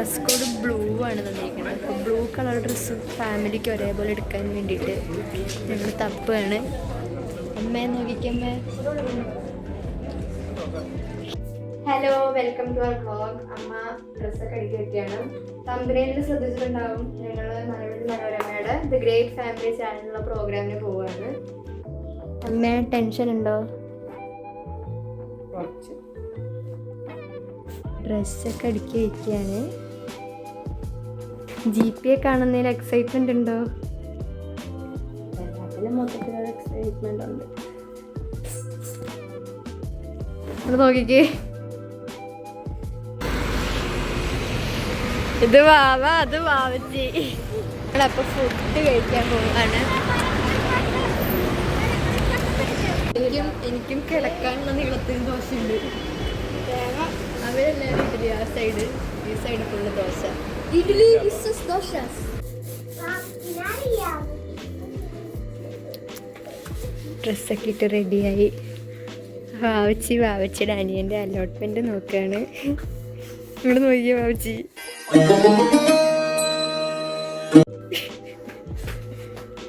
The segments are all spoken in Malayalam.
ഡ്രസ് കോഡ് ബ്ലൂ ആണ് തന്നിരിക്കുന്നത്. അപ്പോൾ ബ്ലൂ കളർ ഡ്രസ്സ് ഫാമിലിക്ക് ഒരേപോലെ എടുക്കാൻ വേണ്ടിയിട്ട് ഞങ്ങൾ തപ്പാണ്. അമ്മയെ നോക്കിക്കമ്മേ. Hello, welcome to our vlog. അമ്മ ഡ്രസ്സൊക്കെ അടുക്കി വെക്കുകയാണ്. തമ്പനയിൽ ശ്രദ്ധിച്ചിട്ടുണ്ടാവും, ഞങ്ങൾ മലയാളി മനോരമയുടെ ദ ഗ്രേറ്റ് ഫാമിലി ചാനലിലുള്ള പ്രോഗ്രാമിന് പോവുകയാണ്. അമ്മ ടെൻഷൻ ഉണ്ടോ? ഡ്രസ്സൊക്കെ അടുക്കി വയ്ക്കുകയാണ്. GP കാണുന്നതിൽ എക്സൈറ്റ്മെന്റ് ഉണ്ടോ? എല്ലാത്തിലും മൊത്തത്തിലൊരു എക്സൈറ്റ്മെന്റ് ഉണ്ട്. അത് നോക്കിക്കേ, ഇത് വാവ, അത് വാവച്ചി. നമ്മളപ്പോൾ ഫുഡ് കഴിക്കാൻ പോവാണ്. എനിക്കും കിടക്കാനുള്ള നീളത്തിന് ദോശയുണ്ട്. അവരെല്ലാവരും ഇഡ്ഡലി, ആ സൈഡ്, ഈ സൈഡ് ഫുള്ള് ദോശ. ഇഡ്ഡലി ദോശ. ഡ്രസ്സൊക്കെ ഇട്ട് റെഡിയായി. വാവച്ചിയുടെ അനിയൻ്റെ അലോട്ട്മെന്റ് നോക്കുകയാണ്. ഇവിടെ നോക്കിയ വാവച്ചി.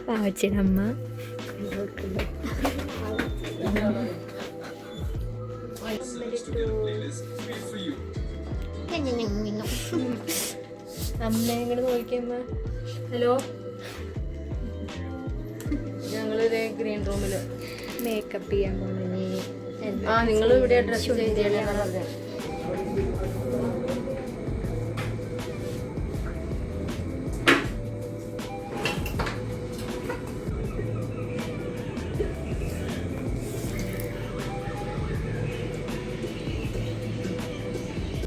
വാവച്ചിയുടെ അമ്മ അമ്മ ഇങ്ങോട്ട് നോക്കിയമ്മ. ഹലോ, ഞങ്ങളിത് ഗ്രീൻ റൂമില് മേക്കപ്പ് ചെയ്യാൻ പോണേ. നിങ്ങൾ ഇവിടെ ഡ്രസ് ചെയ്തേ.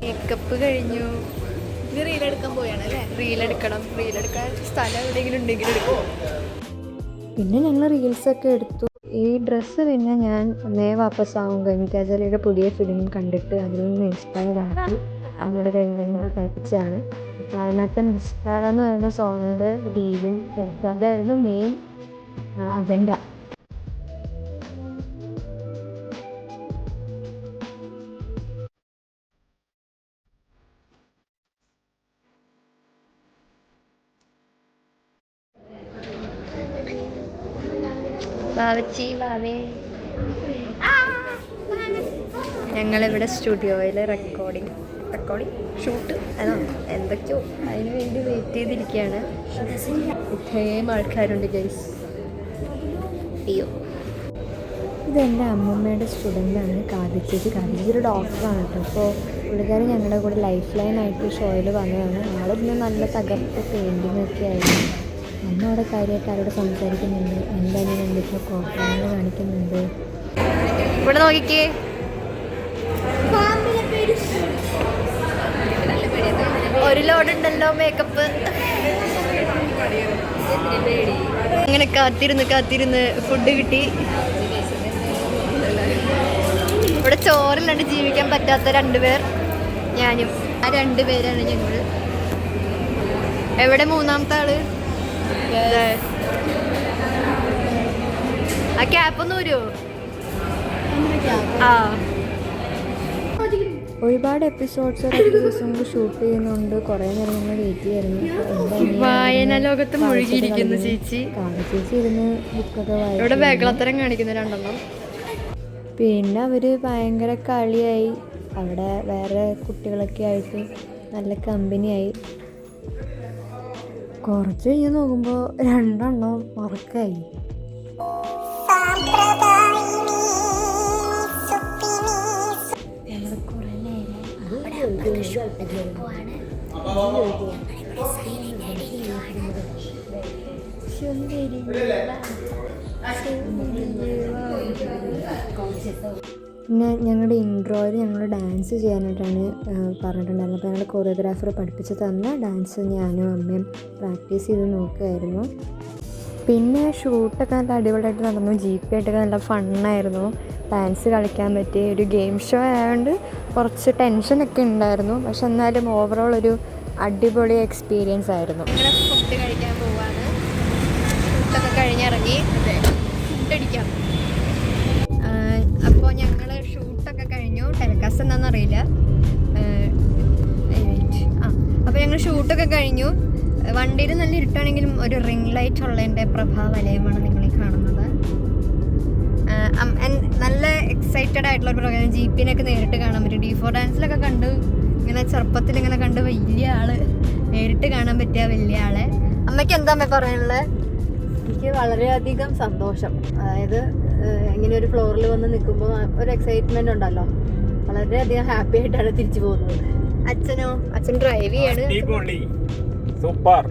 മേക്കപ്പ് കഴിഞ്ഞു. ഇത് റീലെടുക്കാൻ പോയാണ് അല്ലേ? റീലെടുക്കാൻ സ്ഥലം എവിടെയെങ്കിലും ഉണ്ടെങ്കിൽ എടുക്കും. പിന്നെ ഞങ്ങൾ റീൽസൊക്കെ എടുത്തു. ഈ ഡ്രസ്സ് പിന്നെ ഞാൻ ഒന്നേ വാപ്പസാവും ഗംഗാജലിയുടെ പുതിയ ഫിലിം കണ്ടിട്ട് അതിൽ നിന്ന് ഇൻസ്പയർഡ് ആക്കി അവരുടെ കഴിച്ചാണ്. അതിനകത്ത് നിസ്കാര എന്ന് പറയുന്ന സോങ്ങിൻ്റെ ലീവും അതായിരുന്നു മെയിൻ അജണ്ട. ഞങ്ങളിവിടെ സ്റ്റുഡിയോയിൽ റെക്കോർഡിങ് ഷൂട്ട് എന്തൊക്കെയോ അതിന് വേണ്ടി വെയിറ്റ് ചെയ്തിരിക്കുകയാണ്. ഇത്രയും ആൾക്കാരുണ്ട് ഗൈസ്. അയ്യോ, ഇതെൻ്റെ അമ്മമ്മയുടെ സ്റ്റുഡൻ്റാണ് കാതിച്ചേച്ചി. കാതിച്ചൊരു ഡോക്ടറാണ് കേട്ടോ. അപ്പോൾ പുള്ളിക്കാരി ഞങ്ങളുടെ കൂടെ ലൈഫ് ലൈനായിട്ട് ഷോയിൽ വന്നതാണ്. ആളിന്ന് നല്ല തകർത്ത് പെയിൻറ്റിങ് ഒക്കെ ആയിരുന്നു. അമ്മ അവിടെ കാര്യമായിട്ട് ആരോട് സംസാരിക്കുന്നുണ്ട്. എന്തായാലും എന്തൊക്കെയോ പ്രോഗ്രാമുകൾ കാണിക്കുന്നുണ്ട്. ഇവിടെ നോക്കിക്കേ, ഒരു ലോഡുണ്ടല്ലോ മേക്കപ്പ്. അങ്ങനെ കാത്തിരുന്ന് ഫുഡ് കിട്ടി. ഇവിടെ ചോറില്ലാണ്ട് ജീവിക്കാൻ പറ്റാത്ത 2 പേർ, ഞാനും. ആ 2 പേരാണ് ഞങ്ങൾ. എവിടെ മൂന്നാമത്തെ ആള്? ആ ക്യാപ്പൊന്നും വരുമോ? ആ, ഒരുപാട് എപ്പിസോഡ്സ് ഒരു ദിവസം ഷൂട്ട് ചെയ്യുന്നുണ്ട്. കുറേ നേരം നമ്മൾ വെയിറ്റ് ചെയ്യായിരുന്നു. വായന ലോകത്ത് മുഴുകിയിരിക്കുന്നു ചേച്ചി. ചേച്ചി ഇരുന്ന് ബുക്കൊക്കെ വായിക്കും. വേഗളത്തരം കാണിക്കുന്ന 2 പിന്നെ അവർ ഭയങ്കര കളിയായി. അവിടെ വേറെ കുട്ടികളൊക്കെ ആയിട്ട് നല്ല കമ്പനിയായി. കുറച്ച് കഴിഞ്ഞ് നോക്കുമ്പോൾ 2 ഉറക്കായി. പിന്നെ ഞങ്ങളുടെ ഇൻട്രോയിൽ ഞങ്ങൾ ഡാൻസ് ചെയ്യാനായിട്ടാണ് പറഞ്ഞിട്ടുണ്ടായിരുന്നത്. അപ്പോൾ ഞങ്ങളുടെ കൊറിയോഗ്രാഫർ പഠിപ്പിച്ച് തന്ന ഡാൻസ് ഞാനും അമ്മയും പ്രാക്ടീസ് ചെയ്ത് നോക്കുമായിരുന്നു. പിന്നെ ഷൂട്ടൊക്കെ നല്ല അടിപൊളിയായിട്ട് നടന്നു. GP ആയിട്ടൊക്കെ നല്ല ഫണ്ണായിരുന്നു. ഡാൻസ് കളിക്കാൻ പറ്റി. ഒരു ഗെയിം ഷോ ആയതുകൊണ്ട് കുറച്ച് ടെൻഷനൊക്കെ ഉണ്ടായിരുന്നു. പക്ഷെ എന്നാലും ഓവറോൾ ഒരു അടിപൊളി എക്സ്പീരിയൻസ് ആയിരുന്നു. ഞങ്ങൾ ഫുഡ് കഴിക്കാൻ പോവാണ്. ഫുഡൊക്കെ കഴിഞ്ഞിറങ്ങി ഫുഡ് അടിക്കാം. അപ്പോൾ ഞങ്ങൾ ഷൂട്ടൊക്കെ കഴിഞ്ഞു. ടെലികാസ്റ്റ് എന്താണെന്നറിയില്ല. അപ്പോൾ ഷൂട്ടൊക്കെ കഴിഞ്ഞു. വണ്ടിയിൽ നല്ല ഇരുട്ടാണെങ്കിലും ഒരു റിംഗ് ലൈറ്റ് ഉള്ളതിൻ്റെ പ്രഭാവലയമാണ് നിങ്ങളീ കാണുന്നത്. നല്ല എക്സൈറ്റഡ് ആയിട്ടുള്ള ഒരു പ്രോഗ്രാം. ജീപ്പിനൊക്കെ നേരിട്ട് കാണാൻ പറ്റും. D4 ഡാൻസിലൊക്കെ കണ്ട് ഇങ്ങനെ ചെറുപ്പത്തിൽ ഇങ്ങനെ കണ്ട് വലിയ ആള് നേരിട്ട് കാണാൻ പറ്റിയ വലിയ ആളെ. അമ്മയ്ക്ക് എന്താ അമ്മ പറയാനുള്ളത്? എനിക്ക് വളരെയധികം സന്തോഷം. അതായത് ഇങ്ങനെ ഒരു ഫ്ലോറിൽ വന്ന് നിൽക്കുമ്പോൾ ഒരു എക്സൈറ്റ്മെന്റ് ഉണ്ടല്ലോ. വളരെയധികം ഹാപ്പി ആയിട്ടാണ് തിരിച്ചു പോകുന്നത്. അച്ഛനോ? അച്ഛൻ ഡ്രൈവ് ചെയ്യാണ്. സൂപ്പർ.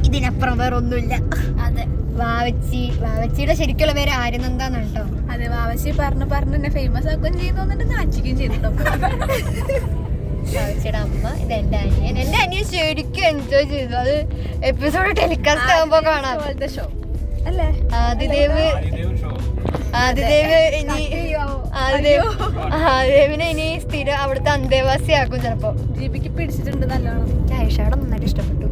ഇതിനപ്പുറം വേറെ ഒന്നുമില്ല. അതെ, വാവച്ചിയുടെ ശരിക്കുള്ള പേര് ആര്യനന്ദാന്നാണ് കേട്ടോ. അതെ, വാവച്ചി പറഞ്ഞു എന്നെ ഫേമസ് ആക്കുകയും ചെയ്യുന്നുണ്ട്, നാച്ചിക്കുകയും ചെയ്തിട്ടോ. വാവച്ചിയുടെ അമ്മ, ഇത് എന്റെ അനിയൻ ശരിക്കും എൻജോയ് ചെയ്തു. അത് എപ്പിസോഡ് ടെലികാസ്റ്റ് ആകുമ്പോ കാണാം. ഷോ അല്ലേ? ആദിദേവിനെ ഇനി സ്ഥിരം അവിടുത്തെ അന്തേവാസിയാക്കും ചിലപ്പോ. ജീപിക്ക് പിടിച്ചിട്ടുണ്ട് നല്ലോണം. ആയിഷാടെ നന്നായിട്ട് ഇഷ്ടപ്പെട്ടു.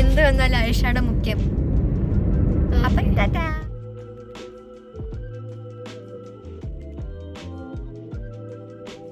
എന്ത് വന്നാലും ആയിഷാടെ മുഖ്യം.